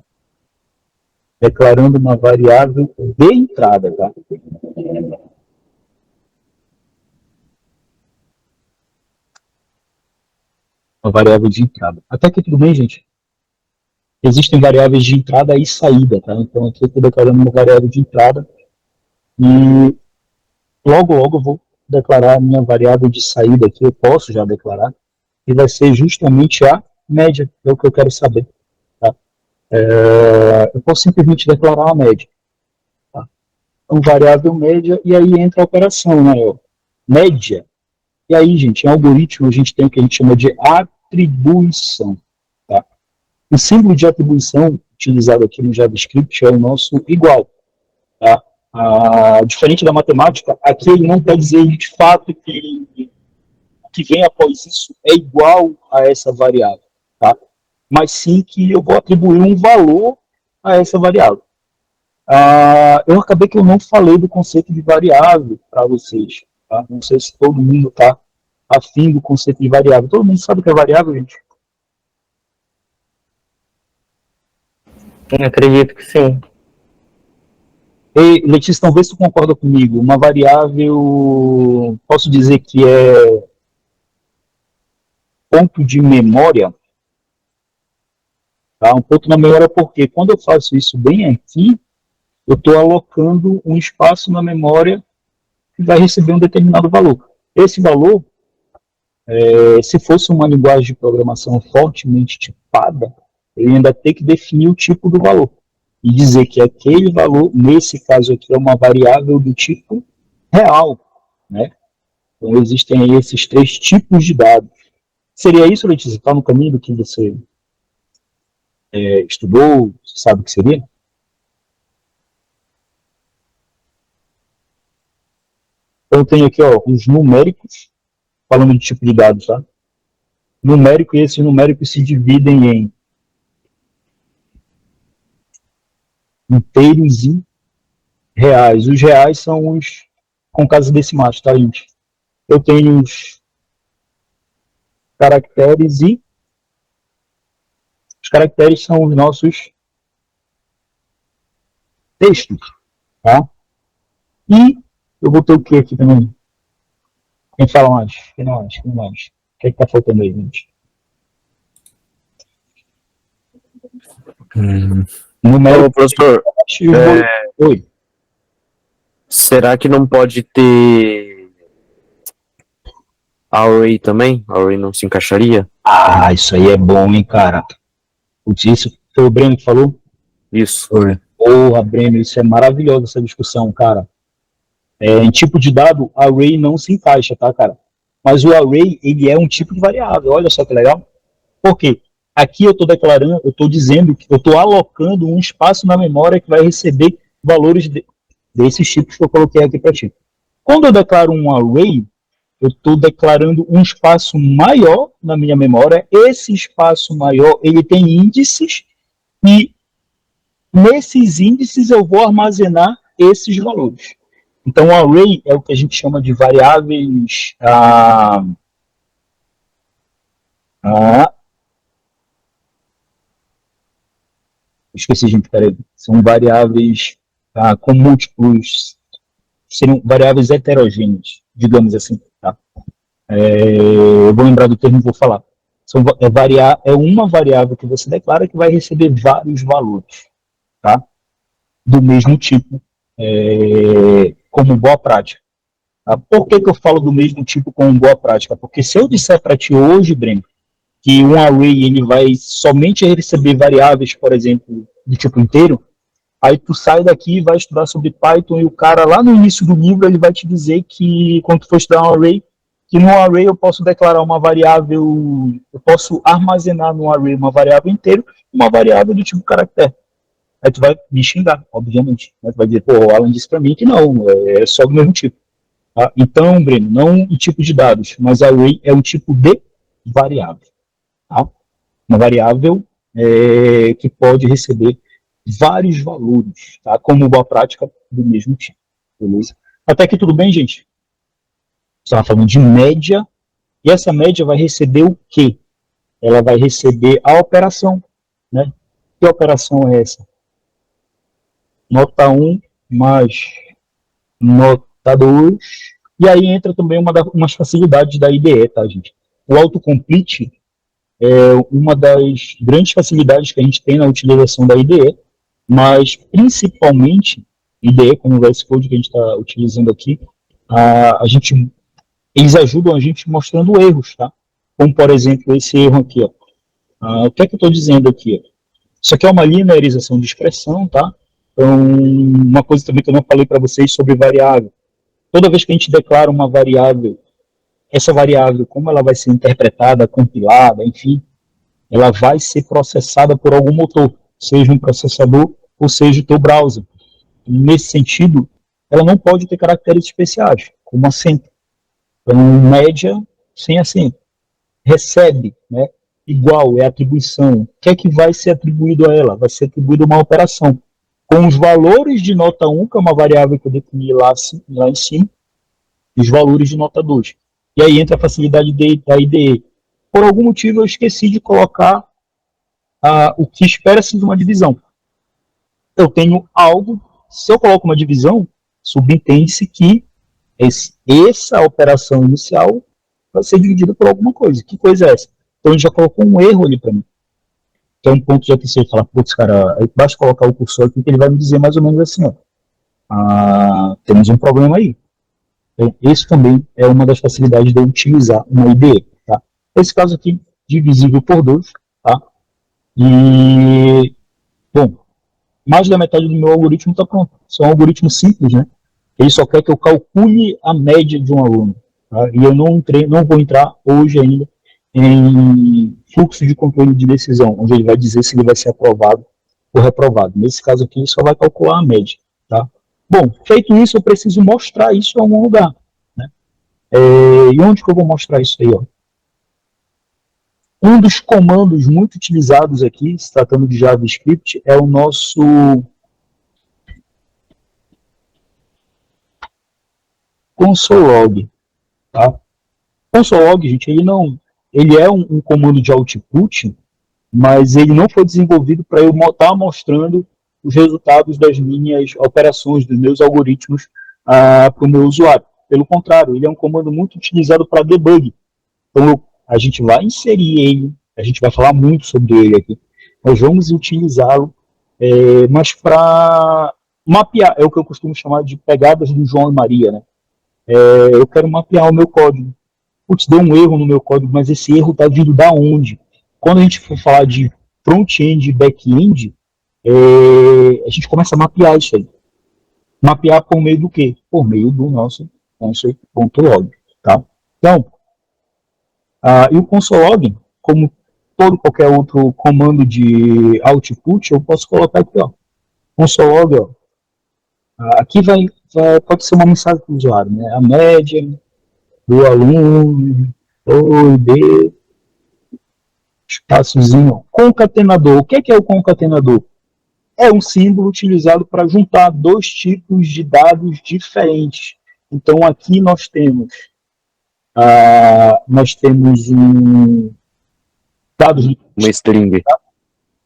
Declarando uma variável de entrada, tá? Uma variável de entrada. Até aqui tudo bem, gente? Existem variáveis de entrada e saída, tá? Então aqui eu estou declarando uma variável de entrada e logo eu vou declarar a minha variável de saída aqui, eu posso já declarar, e vai ser justamente a média, é o que eu quero saber. Tá? Eu posso simplesmente declarar a média. Tá? Então, variável média, e aí entra a operação, né? Média. E aí, gente, em algoritmo a gente tem o que a gente chama de atribuição. Tá? O símbolo de atribuição utilizado aqui no JavaScript é o nosso igual. Tá? Diferente da matemática, aqui ele não quer dizer de fato que o que vem após isso é igual a essa variável, tá? Mas sim que eu vou atribuir um valor a essa variável. Eu acabei que eu não falei do conceito de variável para vocês. Tá? Não sei se todo mundo está afim do conceito de variável. Todo mundo sabe o que é variável, gente? Eu acredito que sim. E, Letícia, então vê se tu concorda comigo. Uma variável, posso dizer que é ponto de memória. Tá? Um ponto na memória porque quando eu faço isso bem aqui, eu estou alocando um espaço na memória que vai receber um determinado valor. Esse valor, se fosse uma linguagem de programação fortemente tipada, eu ainda tem que definir o tipo do valor. E dizer que aquele valor, nesse caso aqui, é uma variável do tipo real. Né? Então, existem aí esses 3 tipos de dados. Seria isso, Letícia? Está no caminho do que você estudou? Você sabe o que seria? Então, eu tenho aqui os numéricos, falando de tipo de dados, tá? Numérico, e esses numéricos se dividem em inteiros e reais. Os reais são os com casas decimais, tá, gente? Eu tenho os caracteres e os caracteres são os nossos textos, tá? E eu vou ter o que aqui também? Quem fala mais? Quem mais? O que é que tá faltando aí, gente? Ô, professor, Oi. será que não pode ter array também? Array não se encaixaria? Isso aí é bom, hein, cara? Putz, isso foi o Breno que falou? Isso. Porra, Breno, isso é maravilhoso, essa discussão, cara. Em tipo de dado, array não se encaixa, tá, cara? Mas o array, ele é um tipo de variável, olha só que legal. Por quê? Aqui eu estou declarando, eu estou dizendo que eu estou alocando um espaço na memória que vai receber valores desses tipos que eu coloquei aqui para ti. Quando eu declaro um array, eu estou declarando um espaço maior na minha memória. Esse espaço maior, ele tem índices e nesses índices eu vou armazenar esses valores. Então, o array é o que a gente chama de variáveis esqueci, gente, peraí. São variáveis com múltiplos, seriam variáveis heterogêneas, digamos assim. Tá? Eu vou lembrar do termo e vou falar. É uma variável que você declara que vai receber vários valores, tá? Do mesmo tipo, como boa prática. Tá? Por que eu falo do mesmo tipo como boa prática? Porque se eu disser para ti hoje, Breno, que um array ele vai somente receber variáveis, por exemplo, do tipo inteiro, aí tu sai daqui e vai estudar sobre Python e o cara lá no início do livro ele vai te dizer que quando tu for estudar um array, que no array eu posso declarar uma variável, eu posso armazenar no array uma variável inteira, uma variável do tipo caractere. Aí tu vai me xingar, obviamente. Né? Tu vai dizer, pô, o Alan disse para mim que não, é só do mesmo tipo. Tá? Então, Breno, não o tipo de dados, mas array é um tipo de variável. Tá? Uma variável que pode receber vários valores, tá? Como boa prática do mesmo tipo. Beleza? Até aqui tudo bem, gente? Você estava falando de média, e essa média vai receber o quê? Ela vai receber a operação. Né? Que operação é essa? Nota 1 mais nota 2. E aí entra também umas facilidades da IDE, tá, gente? O autocomplete é uma das grandes facilidades que a gente tem na utilização da IDE, mas principalmente IDE, como o VS Code que a gente está utilizando aqui, eles ajudam a gente mostrando erros, tá? Como, por exemplo, esse erro aqui, ó. O que é que eu estou dizendo aqui? Isso aqui é uma linearização de expressão, tá? Então, uma coisa também que eu não falei para vocês sobre variável. Toda vez que a gente declara uma variável, essa variável, como ela vai ser interpretada, compilada, enfim, ela vai ser processada por algum motor, seja um processador ou seja o teu browser. Nesse sentido, ela não pode ter caracteres especiais, como acento. Então, média sem acento. Recebe, né? Igual, é atribuição. O que é que vai ser atribuído a ela? Vai ser atribuído uma operação. Com os valores de nota 1, que é uma variável que eu defini lá em cima, e os valores de nota 2. E aí entra a facilidade da IDE. Por algum motivo eu esqueci de colocar o que espera-se de uma divisão. Eu tenho algo, se eu coloco uma divisão, subentende-se que essa operação inicial vai ser dividida por alguma coisa. Que coisa é essa? Então ele já colocou um erro ali para mim. Que é um ponto de atenção e falar, putz, cara, aí basta colocar o cursor aqui que ele vai me dizer mais ou menos assim, ó. Temos um problema aí. Então, esse também é uma das facilidades de eu utilizar uma IDE. Tá? Esse caso aqui, divisível por 2, tá? E, bom, mais da metade do meu algoritmo está pronto. Isso é um algoritmo simples, né? Ele só quer que eu calcule a média de um aluno. Tá? E eu não vou entrar hoje ainda em fluxo de controle de decisão, onde ele vai dizer se ele vai ser aprovado ou reprovado. Nesse caso aqui, ele só vai calcular a média. Tá? Bom, feito isso, eu preciso mostrar isso em algum lugar. Né? E onde que eu vou mostrar isso aí? Ó? Um dos comandos muito utilizados aqui, se tratando de JavaScript, é o nosso console.log. Tá? Console.log, gente, ele é um comando de output, mas ele não foi desenvolvido para eu estar mostrando os resultados das minhas operações, dos meus algoritmos para o meu usuário. Pelo contrário, ele é um comando muito utilizado para debug. Então, a gente vai inserir ele, a gente vai falar muito sobre ele aqui. Nós vamos utilizá-lo, mas para mapear, é o que eu costumo chamar de pegadas do João e Maria. Né? Eu quero mapear o meu código. Putz, deu um erro no meu código, mas esse erro está vindo da onde? Quando a gente for falar de front-end e back-end, a gente começa a mapear isso aí. Mapear por meio do quê? Por meio do nosso console.log. Tá? Então, e o console.log, como todo qualquer outro comando de output, eu posso colocar aqui, ó, console.log, ó. Aqui pode ser uma mensagem para o usuário, né? A média do aluno, O, B, espaçozinho, concatenador. O que é o concatenador? É um símbolo utilizado para juntar dois tipos de dados diferentes. Então aqui nós temos dados Uma string. Tá?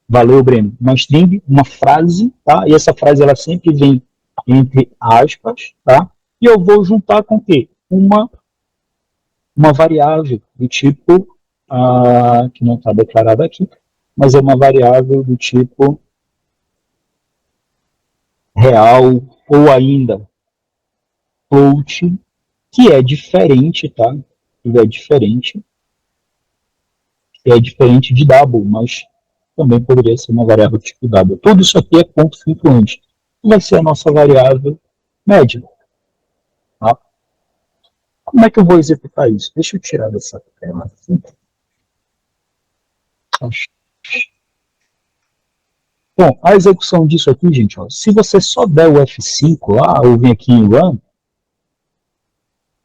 Valeu, Breno. Uma string, uma frase, tá? E essa frase ela sempre vem entre aspas, tá? E eu vou juntar com o quê? Uma variável do tipo que não está declarada aqui, mas é uma variável do tipo real ou ainda float, que é diferente, tá? É diferente de double, mas também poderia ser uma variável do tipo double. Tudo isso aqui é ponto flutuante. Vai ser a nossa variável média. Tá? Como é que eu vou executar isso? Deixa eu tirar dessa tela aqui. Bom, a execução disso aqui, gente, ó, se você só der o F5 lá, ou vem aqui em Run,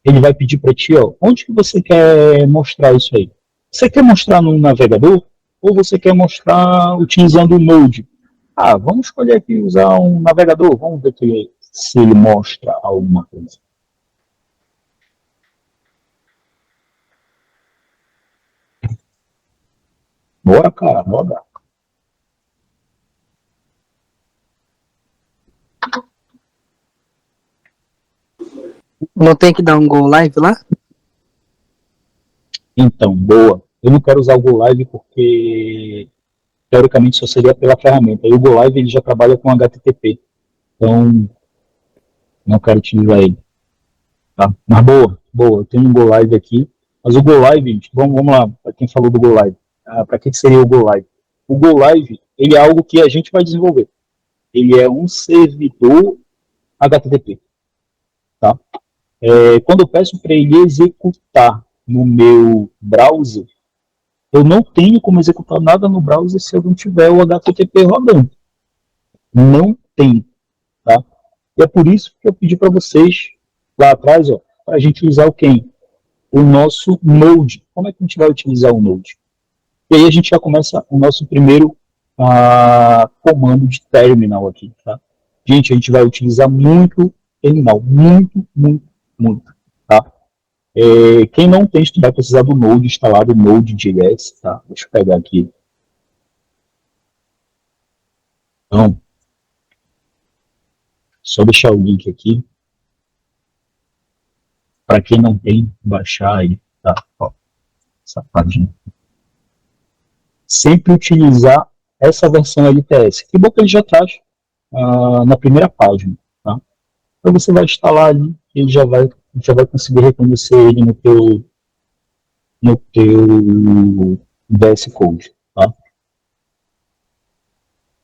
ele vai pedir para ti, ó, onde que você quer mostrar isso aí? Você quer mostrar no navegador ou você quer mostrar utilizando o Node? Ah, vamos escolher aqui usar um navegador, vamos ver se ele mostra alguma coisa. Bora, cara, bora. Não tem que dar um go live lá? Então, boa. Eu não quero usar o GoLive porque teoricamente só seria pela ferramenta. E o GoLive ele já trabalha com HTTP. Então, não quero utilizar ele. Tá? Mas boa, boa. Eu tenho um GoLive aqui. Mas o GoLive, gente, vamos lá, para quem falou do GoLive. Para que seria o GoLive? O GoLive, ele é algo que a gente vai desenvolver. Ele é um servidor HTTP. Tá? Quando eu peço para ele executar no meu browser, eu não tenho como executar nada no browser se eu não tiver o HTTP rodando. Não tem. Tá? E é por isso que eu pedi para vocês, lá atrás, para a gente usar o quem? O nosso Node. Como é que a gente vai utilizar o Node? E aí a gente já começa o nosso primeiro comando de terminal aqui. Tá? Gente, a gente vai utilizar muito terminal. Muito, muito, muito. Tá? Quem não tem, vai precisar do Node instalado, Node.js, tá? Deixa eu pegar aqui. Então, só deixar o link aqui. Para quem não tem, baixar aí, tá? Ó, essa página. Sempre utilizar essa versão LTS. Que bom que ele já traz na primeira página, tá? Então você vai instalar ali, ele já vai conseguir reconhecer ele no teu VS Code, tá? Vou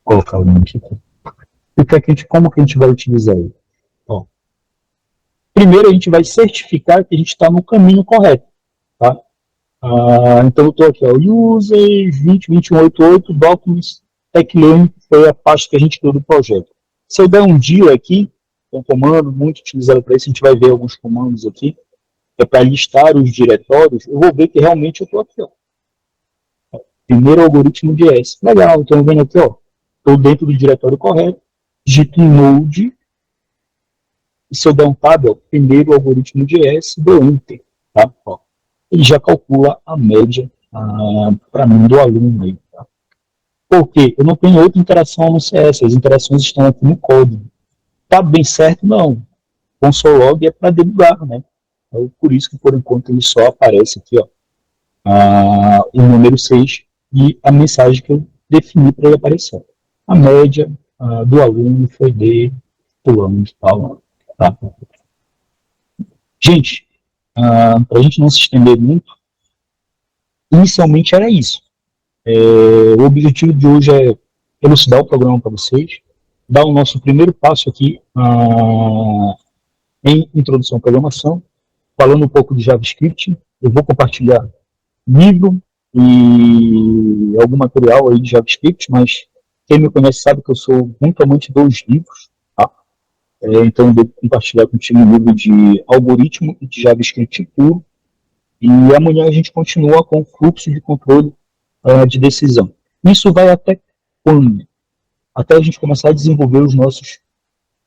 colocar o link aqui. E como que a gente vai utilizar ele? Ó, primeiro a gente vai certificar que a gente está no caminho correto, tá? Então eu estou aqui, ó, users 20.21.88 documents techlane foi a parte que a gente deu do projeto. Se eu der um dia aqui, um comando muito utilizado para isso, a gente vai ver alguns comandos aqui, que é para listar os diretórios, eu vou ver que realmente eu estou aqui, ó. Primeiro algoritmo de S. Legal, então vendo aqui, ó, estou dentro do diretório correto, digito node, e se eu der um tab, ó, primeiro algoritmo de S, dou enter, tá? Ó, ele já calcula a média para mim do aluno aí, tá? Porque eu não tenho outra interação no CS, as interações estão aqui no código. Tá bem certo? Não. Console log é para debugar, né? Então, por isso que por enquanto ele só aparece aqui, ó, o número 6 e a mensagem que eu defini para ele aparecer. A média do aluno foi de fulano de tal, tá? Gente, para a gente não se estender muito, inicialmente era isso. O objetivo de hoje é elucidar o programa para vocês, dar o nosso primeiro passo aqui em introdução à programação, falando um pouco de JavaScript. Eu vou compartilhar livro e algum material aí de JavaScript, mas quem me conhece sabe que eu sou muito amante dos livros, tá? Então eu devo compartilhar contigo um livro de algoritmo e de JavaScript puro, e amanhã a gente continua com o fluxo de controle de decisão. Isso vai até quando? Até a gente começar a desenvolver os nossos...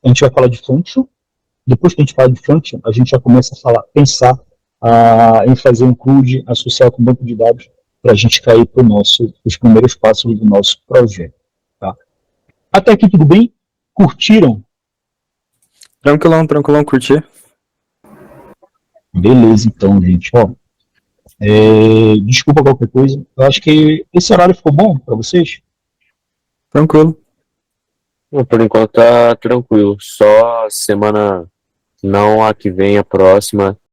A gente vai falar de function, depois que a gente fala de function, a gente já começa a pensar em fazer um CRUD, associar com banco de dados, para a gente cair para os primeiros passos do nosso projeto. Tá? Até aqui tudo bem? Curtiram? Tranquilão, curti. Beleza, então, gente. Ó, desculpa qualquer coisa. Eu acho que esse horário ficou bom para vocês? Tranquilo. Por enquanto tá tranquilo. Só semana, não a que vem, a próxima,